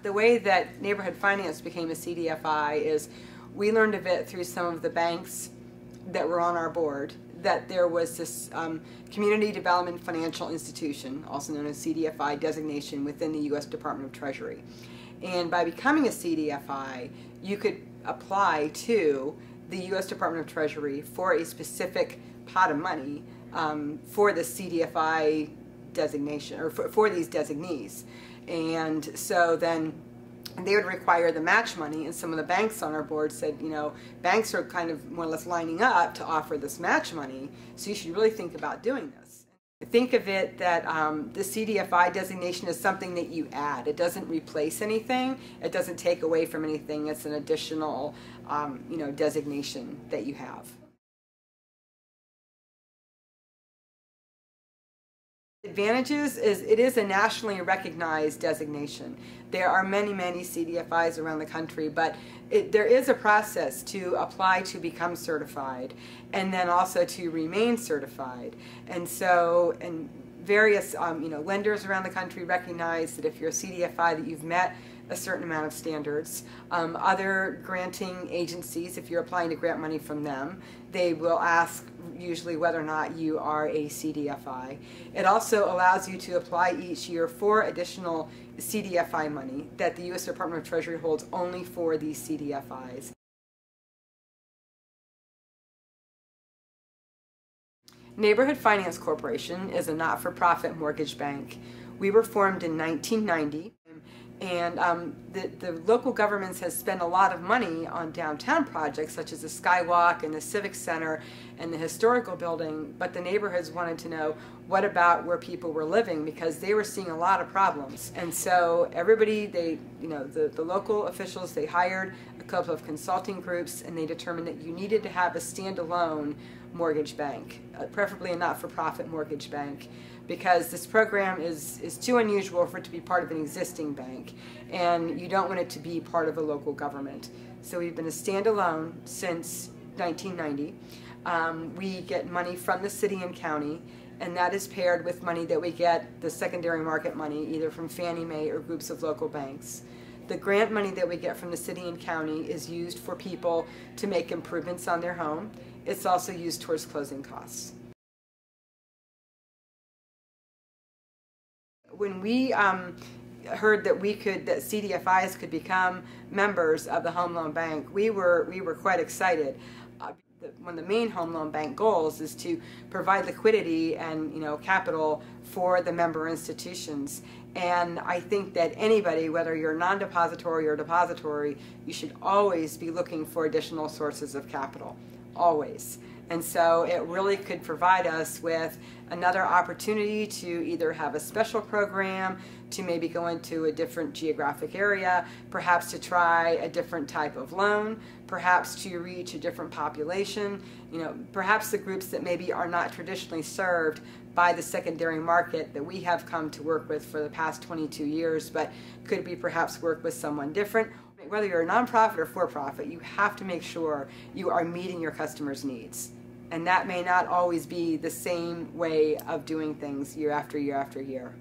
The way that neighborhood finance became a CDFI is we learned of it through some of the banks that were on our board, that there was this Community Development Financial Institution, also known as CDFI designation, within the U.S. Department of Treasury. And by becoming a CDFI, you could apply to the U.S. Department of Treasury for a specific pot of money for the CDFI designation, or for these designees. And so then they would require the match money, and some of the banks on our board said, you know, banks are kind of more or less lining up to offer this match money, so you should really think about doing this. Think of it that the CDFI designation is something that you add. It doesn't replace anything. It doesn't take away from anything. It's an additional, you know, designation that you have. Advantages is it is a nationally recognized designation. There are many, many CDFIs around the country, but there is a process to apply to become certified and then also to remain certified. And so, and various you know, lenders around the country recognize that if you're a CDFI that you've met a certain amount of standards. Other granting agencies, if you're applying to grant money from them, they will ask usually whether or not you are a CDFI. It also allows you to apply each year for additional CDFI money that the U.S. Department of Treasury holds only for these CDFIs. Neighborhood Finance Corporation is a not-for-profit mortgage bank. We were formed in 1990. And the local governments has spent a lot of money on downtown projects such as the Skywalk and the Civic Center and the historical building, but the neighborhoods wanted to know what about where people were living, because they were seeing a lot of problems. And so everybody, the local officials, they hired a couple of consulting groups, and they determined that you needed to have a standalone mortgage bank, preferably a not-for-profit mortgage bank, because this program is too unusual for it to be part of an existing bank, and you don't want it to be part of a local government. So we've been a standalone since 1990. We get money from the city and county, and that is paired with money that we get, the secondary market money, either from Fannie Mae or groups of local banks. The grant money that we get from the city and county is used for people to make improvements on their home. It's also used towards closing costs. When we heard that that CDFIs could become members of the Home Loan Bank, we were quite excited. One of the main Home Loan Bank goals is to provide liquidity and capital for the member institutions. And I think that anybody, whether you're non-depository or depository, you should always be looking for additional sources of capital, always. And so it really could provide us with another opportunity to either have a special program, to maybe go into a different geographic area, perhaps to try a different type of loan, perhaps to reach a different population, perhaps the groups that maybe are not traditionally served by the secondary market that we have come to work with for the past 22 years, but could be perhaps work with someone different. Whether you're a nonprofit or for-profit, you have to make sure you are meeting your customers' needs. And that may not always be the same way of doing things year after year after year.